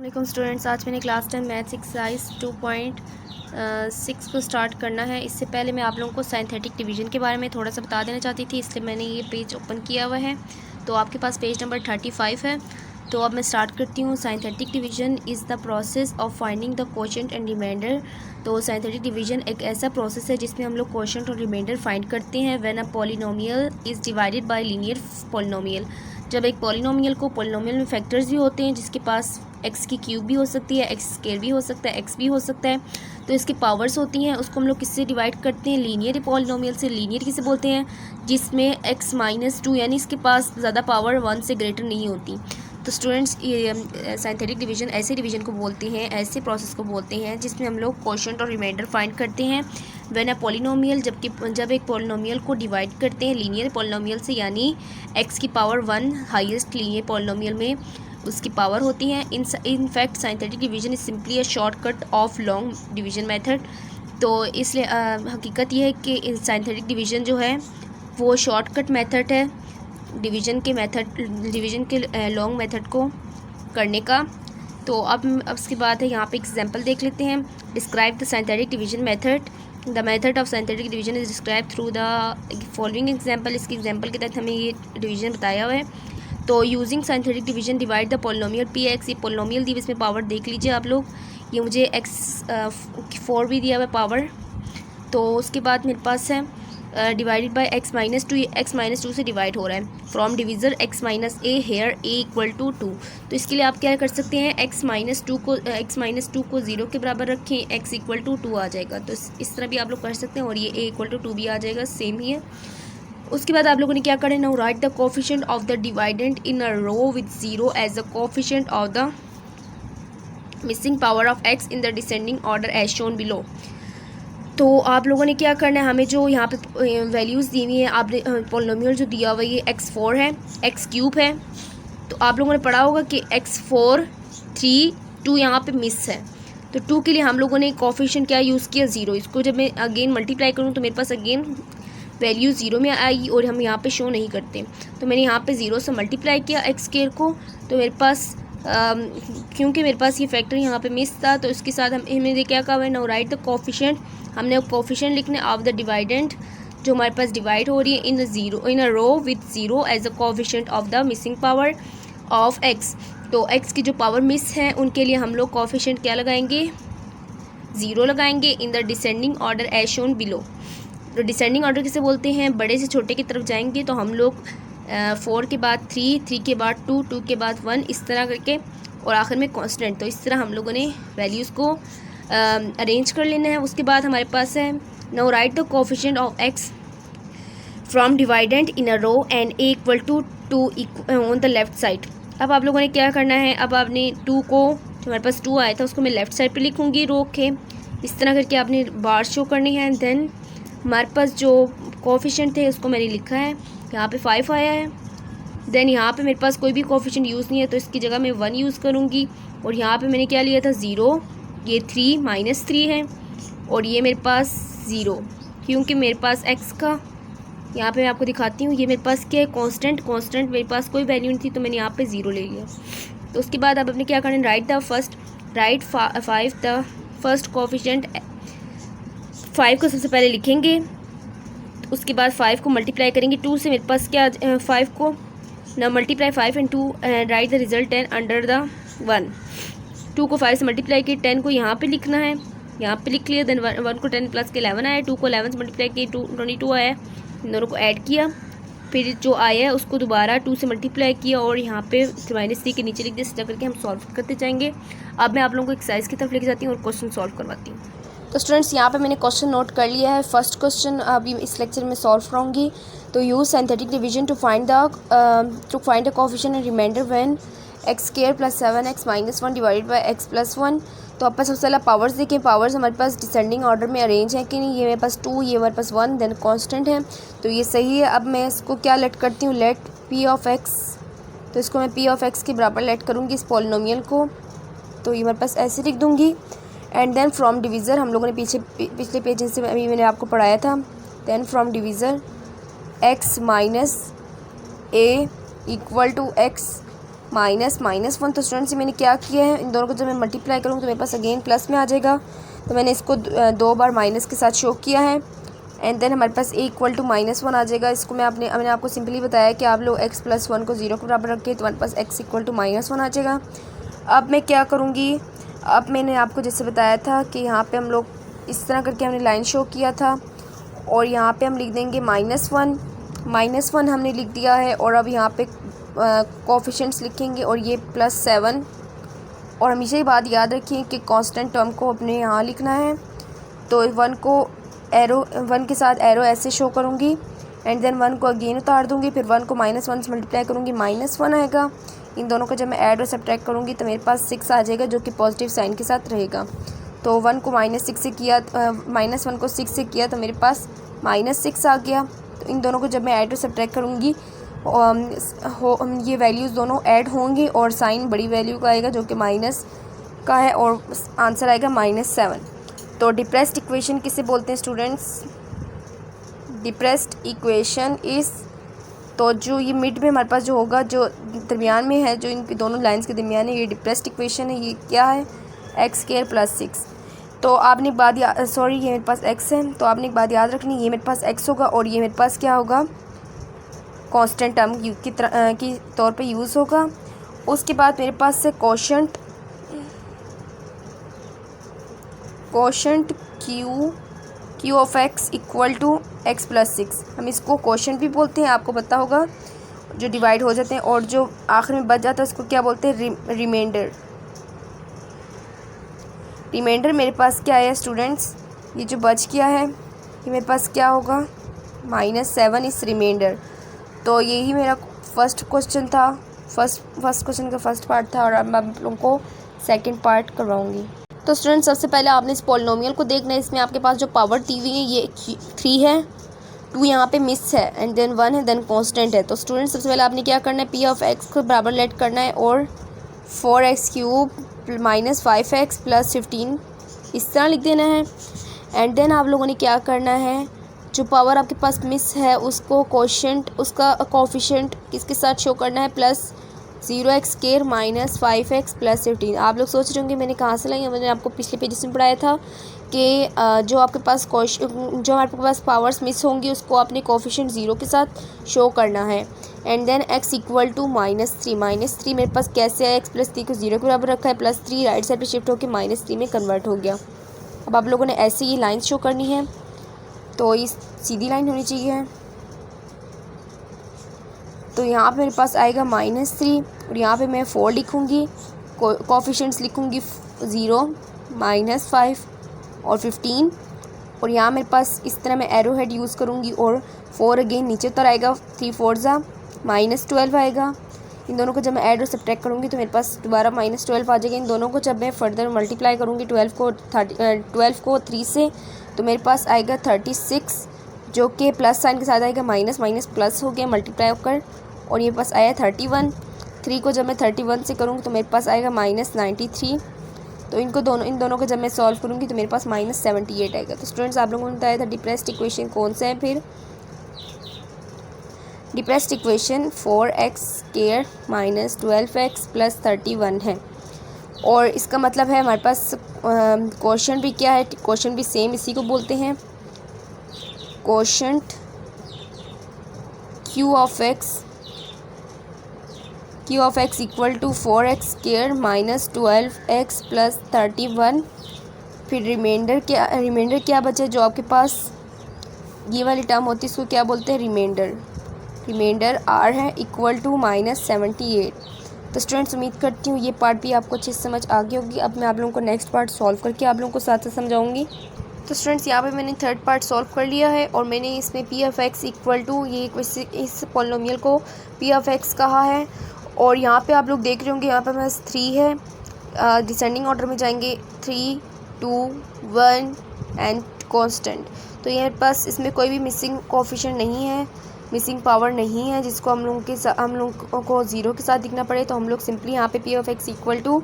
वालेकुम स्टूडेंट्स, आज मैंने क्लास 10 मैथ्स एक्सरसाइज 2.6 को स्टार्ट करना है। इससे पहले मैं आप लोगों को सिंथेटिक डिवीज़न के बारे में थोड़ा सा बता देना चाहती थी, इसलिए मैंने ये पेज ओपन किया हुआ है। तो आपके पास पेज नंबर 35 है। तो अब मैं स्टार्ट करती हूँ। Synthetic division is the process of finding the quotient and remainder. तो सिंथेटिक डिवीज़न एक ऐसा प्रोसेस है जिसमें हम लोग कोशेंट और रिमाइंडर फाइंड करते हैं when a polynomial is divided by linear polynomial. जब एक पॉलिनोमियल को, पॉलिनोमियल में फैक्टर्स भी होते हैं जिसके पास एक्स की क्यूब भी हो सकती है, एक्स स्क्वायर भी हो सकता है, एक्स भी हो सकता है, तो इसकी पावर्स होती हैं। उसको हम लोग किससे डिवाइड करते हैं? लीनियर पॉलिनोमियल से। लीनियर किसे बोलते हैं? जिसमें एक्स माइनस टू यानी इसके पास ज़्यादा पावर 1 से ग्रेटर नहीं होती। तो स्टूडेंट्स, ये सिंथेटिक डिवीज़न ऐसे डिवीज़न को बोलते हैं, ऐसे प्रोसेस को बोलते हैं जिसमें हम लोग कोशेंट और रिमाइंडर फाइंड करते हैं व्हेन अ पॉलिनोमियल, जब एक पॉलिनोमियल को डिवाइड करते हैं लीनियर पॉलिनोमियल से, यानी एक्स की पावर 1 हाईएस्ट लीनियर पॉलिनोमियल में उसकी पावर होती है। In fact synthetic division is simply a shortcut of long division method. तो इसलिए हकीकत यह है कि सिंथेटिक डिवीज़न जो है वो शॉर्टकट मेथड है डिवीज़न के लॉन्ग मेथड को करने का। तो अब इसके बाद है, यहाँ पे एग्जांपल देख लेते हैं। Describe the synthetic division method. The method of synthetic division is describe through the following example. इसके एग्जांपल के तहत हमें ये डिवीज़न बताया हुआ है। तो using synthetic division divide the polynomial P x. ये पॉलिनोमियल दी, इसमें पावर देख लीजिए आप लोग। ये मुझे एक्स 4 भी दिया हुआ है पावर। तो उसके बाद मेरे पास है divided by x minus two. X minus two से डिवाइड हो रहा है। From divisor x minus a here a equal to 2। तो इसके लिए आप क्या कर सकते हैं? एक्स माइनस टू को 0 के बराबर रखें, एक्स इक्वल टू 2 आ जाएगा। तो इस तरह भी आप लोग कर सकते हैं, और ये ए इक्वल टू 2 भी आ जाएगा, सेम ही है। उसके बाद आप लोगों ने क्या करना है? Now write the coefficient of the dividend in a row with 0 as the coefficient of the missing power of x in the descending order as shown below. तो आप लोगों ने क्या करना है? हमें जो यहाँ पे वैल्यूज़ दी हुई हैं, आपने पॉलिनोमियल जो दिया हुआ है ये x4 है, x क्यूब है। तो आप लोगों ने पढ़ा होगा कि x4 3 2 यहाँ पे मिस है। तो 2 के लिए हम लोगों ने कोफिशिएंट क्या यूज़ किया? 0। इसको जब मैं अगेन मल्टीप्लाई करूँ तो मेरे पास अगेन वैल्यू 0 में आएगी, और हम यहाँ पे शो नहीं करते। तो मैंने यहाँ पे 0 से मल्टीप्लाई किया एक्स स्क्वायर को। तो मेरे पास क्योंकि मेरे पास ये फैक्टर यहाँ पे मिस था, तो इसके साथ हमने क्या कहा है? Now write the coefficient. हमने कोफिशिएंट लिखने ऑफ द डिवाइडेंट जो हमारे पास डिवाइड हो रही है in a row with 0 as the coefficient of the missing power of x. तो एक्स की जो पावर मिस है उनके लिए हम लोग कोफिशिएंट क्या लगाएंगे? 0 लगाएंगे in the descending order as shown below. तो डिसेंडिंग ऑर्डर किसे बोलते हैं? बड़े से छोटे की तरफ जाएंगे तो हम लोग 4 के बाद 3, 3 के बाद 2, 2 के बाद 1, इस तरह करके, और आखिर में कांस्टेंट। तो इस तरह हम लोगों ने वैल्यूज़ को अरेंज कर लेना है। उसके बाद हमारे पास है now write the coefficient of x from dividend in a row and a equal to 2 on the left side. अब आप लोगों ने क्या करना है? अब आपने 2 को, जो हमारे पास 2 आया था उसको मैं लेफ़्ट साइड पे लिखूँगी रो के, इस तरह करके आपने बार शो करनी है। देन हमारे पास जो कोफिशिएंट थे उसको मैंने लिखा है, यहाँ पे 5 आया है। देन यहाँ पे मेरे पास कोई भी कोफिशिएंट यूज़ नहीं है, तो इसकी जगह मैं 1 यूज़ करूँगी। और यहाँ पे मैंने क्या लिया था? 0। ये 3 -3 है, और ये मेरे पास 0, क्योंकि मेरे पास एक्स का, यहाँ पे मैं आपको दिखाती हूँ, ये मेरे पास क्या है? कांस्टेंट मेरे पास कोई वैल्यू नहीं थी, तो मैंने यहाँ पे 0 ले लिया। तो उसके बाद अब अपने क्या करना है? Right 5 the first coefficient. 5 को सबसे पहले लिखेंगे, उसके बाद 5 को मल्टीप्लाई करेंगे 2 से। मेरे पास क्या 5 को ना multiply 5 and 2 right the result 10 under the 1। 2 को 5 से मल्टीप्लाई किया, 10 को यहाँ पे लिखना है, यहाँ पे लिख लिया। देन 1 को 10 प्लस के 11 आया, 2 को 11 से मल्टीप्लाई किया 22 आया। इन दोनों को ऐड किया, फिर जो आया है उसको दोबारा 2 से मल्टीप्लाई किया, और यहाँ पे -3 के नीचे लिख दिया। इस तरह करके हम सॉल्व करते जाएंगे। अब मैं आप लोगों को एक्सरसाइज की तरफ लेके जाती हूँ और क्वेश्चन सॉल्व करवाती हूँ। तो स्टूडेंट्स, यहाँ पे मैंने क्वेश्चन नोट कर लिया है। फर्स्ट क्वेश्चन अभी इस लेक्चर में सॉल्व करूँगी। तो use synthetic division to find the coefficient and remainder when x square plus 7x minus 1 divided by x plus 1। तो आप सबसे पहले पावर्स देखें। पावर्स हमारे पास डिसेंडिंग ऑर्डर में अरेंज है कि नहीं? ये मेरे पास 2, ये हमारे पास 1, देन कांस्टेंट है, तो ये सही है। अब मैं इसको क्या लेट करती हूँ? Let p of x. तो इसको मैं पी ऑफ एक्स के बराबर लेट करूँगी इस पॉलिनोमियल को। तो ये मेरे पास ऐसे लिख दूँगी। एंड देन फ्रॉम डिवीज़र, हम लोगों ने पिछले पेज से अभी मैंने आपको पढ़ाया था। Then from divisor x minus a equal to x -(-1)। तो स्टूडेंट्स मैंने क्या किया है, इन दोनों को जब मैं मल्टीप्लाई करूँगी तो मेरे पास अगेन प्लस में आ जाएगा। तो मैंने इसको 2 बार माइनस के साथ शो किया है एंड देन हमारे पास a = -1 आ जाएगा। इसको मैंने आपको सिंपली बताया कि आप लोग x + 1 को 0 के बराबर रखें तो हमारे पास x = -1 आ जाएगा। अब मैं क्या करूँगी, अब मैंने आपको जैसे बताया था कि यहाँ पे हम लोग इस तरह करके हमने लाइन शो किया था और यहाँ पे हम लिख देंगे -1 हमने लिख दिया है। और अब यहाँ पे कोफिशिएंट्स लिखेंगे और ये +7। और हमेशा ही बात याद रखिए कि कांस्टेंट टर्म को अपने यहाँ लिखना है। तो 1 के साथ एरो ऐसे शो करूँगी एंड देन 1 को अगेन उतार दूँगी, फिर 1 को -1 से मल्टीप्लाई करूँगी, -1 आएगा। इन दोनों को जब मैं ऐड और सब्ट्रैक्ट करूँगी तो मेरे पास 6 आ जाएगा जो कि पॉजिटिव साइन के साथ रहेगा। तो 1 को -1 से किया तो मेरे पास -6 आ गया। तो इन दोनों को जब मैं ऐड और सब्ट्रैक्ट करूँगी ये वैल्यूज़ दोनों ऐड होंगी और साइन बड़ी वैल्यू का आएगा जो कि माइनस का है और आंसर आएगा -7। तो डिप्रेस्ड इक्वेशन किसे बोलते हैं स्टूडेंट्स? डिप्रेस्ड इक्वेशन इस, तो जो ये मिड में हमारे पास जो होगा, जो दरमियान में है, जो इन दोनों लाइंस के दरमियान है, ये डिप्रेस्ड इक्वेशन है। ये क्या है? x² + 6। तो आपने एक बात ये मेरे पास x है, तो आपने एक बात याद रखनी, ये मेरे पास x होगा और ये मेरे पास क्या होगा, कांस्टेंट टर्म की तौर पे यूज़ होगा। उसके बाद मेरे पास से quotient q of x = x + 6। हम इसको कोशेंट भी बोलते हैं, आपको पता होगा, जो डिवाइड हो जाते हैं और जो आखिर में बच जाता है उसको क्या बोलते हैं? रिमाइंडर मेरे पास क्या है स्टूडेंट्स, ये जो बच गया है ये मेरे पास क्या होगा, -7 इस रिमाइंडर। तो यही मेरा फर्स्ट क्वेश्चन था, फर्स्ट क्वेश्चन का फर्स्ट पार्ट था और अब मैं आप लोगों को सेकंड पार्ट करवाऊंगी। तो स्टूडेंट्स सबसे पहले आपने इस पॉलिनोमियल को देखना है। इसमें आपके पास जो पावर दी हुई है ये 3 है, 2 यहाँ पे मिस है एंड देन 1 है, देन कांस्टेंट है। तो स्टूडेंट्स सबसे पहले आपने क्या करना है, p of x को बराबर लेट करना है और 4x³ - 5x + 15 इस तरह लिख देना है। एंड देन आप लोगों ने क्या करना है, जो पावर आपके पास मिस है उसको कोशेंट, उसका कोफिशिएंट किसके साथ शो करना है, +0x² - 5x + 15। आप लोग सोच रहे होंगे मैंने कहाँ से लाई है, मैंने आपको पिछले पेजेस में पढ़ाया था कि जो आपके पास पावर्स मिस होंगी उसको आपने कोफिशिएंट 0 के साथ शो करना है। एंड देन x = -3 मेरे पास कैसे है, x + 3 को 0 के बराबर रखा है, +3 राइट साइड पे शिफ्ट होकर -3 में कन्वर्ट हो गया। अब आप लोगों ने ऐसे ही लाइन शो करनी है, तो ये सीधी लाइन होनी चाहिए। तो यहाँ पे मेरे पास आएगा -3 और यहाँ पे मैं 4 लिखूँगी, कोफिशिएंट्स लिखूँगी 0, -5 और 15। और यहाँ मेरे पास इस तरह मैं एरो हेड यूज़ करूँगी और 4 अगेन नीचे उतर आएगा, 3 × 4 = -12 आएगा। इन दोनों को जब मैं ऐड और सब्ट्रैक्ट करूँगी तो मेरे पास दोबारा -12 आ जाएगा। इन दोनों को जब मैं फर्दर मल्टीप्लाई करूँगी 12 को 3 से, तो मेरे पास आएगा 36 जो कि प्लस साइन के साथ आएगा, माइनस माइनस प्लस हो गया मल्टीप्लाई होकर, और ये पास आया 31। 3 को जब मैं 31 से करूँगी तो मेरे पास आएगा -93। तो इन दोनों को जब मैं सॉल्व करूँगी तो मेरे पास -78 आएगा। तो स्टूडेंट्स आप लोगों ने बताया था डिप्रेस्ड इक्वेशन कौन सा है। फिर डिप्रेस्ड इक्वेशन 4x² - 12x + 31 है, और इसका मतलब है हमारे पास क्वोशंट भी क्या है, क्वोशंट भी सेम इसी को बोलते हैं, quotient q of x = 4x² - 12x + 31। फिर रिमाइंडर क्या बचा, जो आपके पास ये वाली टर्म होती है इसको क्या बोलते हैं, रिमाइंडर r है इक्वल टू -78। तो स्टूडेंट्स उम्मीद करती हूँ ये पार्ट भी आपको अच्छे से समझ आ गई होगी। अब मैं आप लोगों को नेक्स्ट पार्ट सॉल्व करके आप लोगों को साथ साथ समझाऊंगी। तो स्टूडेंट्स यहाँ पे मैंने थर्ड पार्ट सॉल्व कर लिया है, और मैंने इसमें p of x equal to ये इस पॉलिनोमियल को p of x कहा है। और यहाँ पे आप लोग देख रहे होंगे यहाँ पे बस 3 है, डिसेंडिंग ऑर्डर में जाएंगे 3, 2, 1 एंड कांस्टेंट। तो ये पास इसमें कोई भी मिसिंग कोएफिशिएंट नहीं है, मिसिंग पावर नहीं है जिसको हम लोगों को 0 के साथ लिखना पड़े। तो हम लोग सिंपली यहाँ पे p of x equal to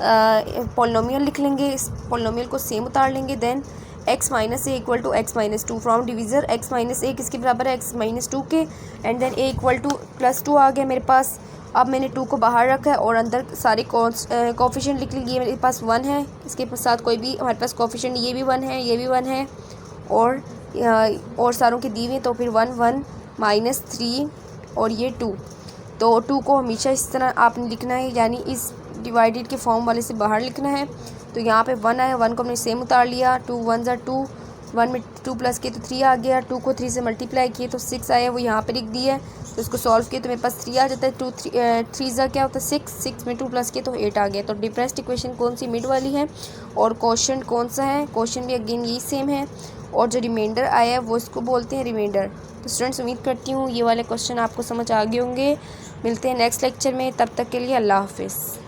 polynomial लिख लेंगे, इस पॉलिनोमियल को सेम उतार लेंगे, then x minus a equal to x minus two, from divisor x minus a किसके बराबर है, एक्स माइनस टू के, and then a equal to plus two आ गया मेरे पास। अब मैंने 2 को बाहर रखा है और अंदर सारे कोफिशिएंट लिख लिए। मेरे पास 1 है, इसके साथ कोई भी हमारे पास कोफिशिएंट, ये भी 1 है, ये भी 1 है, और सारों की दी हुई, तो फिर 1 1 माइनस 3 और ये 2। तो 2 को हमेशा इस तरह आपने लिखना है, यानी इस डिवाइडेड के फॉर्म वाले से बाहर लिखना है। तो यहाँ पे 1 आया, 1 को हमने सेम उतार लिया, 2 1 ज़ा 2, 1 में 2 प्लस किए तो 3 आ गया, 2 को 3 से मल्टीप्लाई किए तो 6 आया, वो यहाँ पे लिख दिया है। तो इसको सॉल्व किए तो मेरे पास 3 आ जाता है, 3 ज़ा क्या होता है 6, 6 में 2 प्लस किए तो 8 आ गया। तो डिफरेंस इक्वेशन कौन सी, मिड वाली है, और क्वेश्चन कौन सा है, क्वेश्चन भी अगेन यही सेम है, और जो रिमाइंडर आया है वो इसको बोलते हैं रिमाइंडर। तो स्टूडेंट्स उम्मीद करती हूँ ये वाले क्वेश्चन आपको समझ आ गए होंगे। मिलते हैं नेक्स्ट लेक्चर में, तब तक के लिए अल्लाह हाफिज़।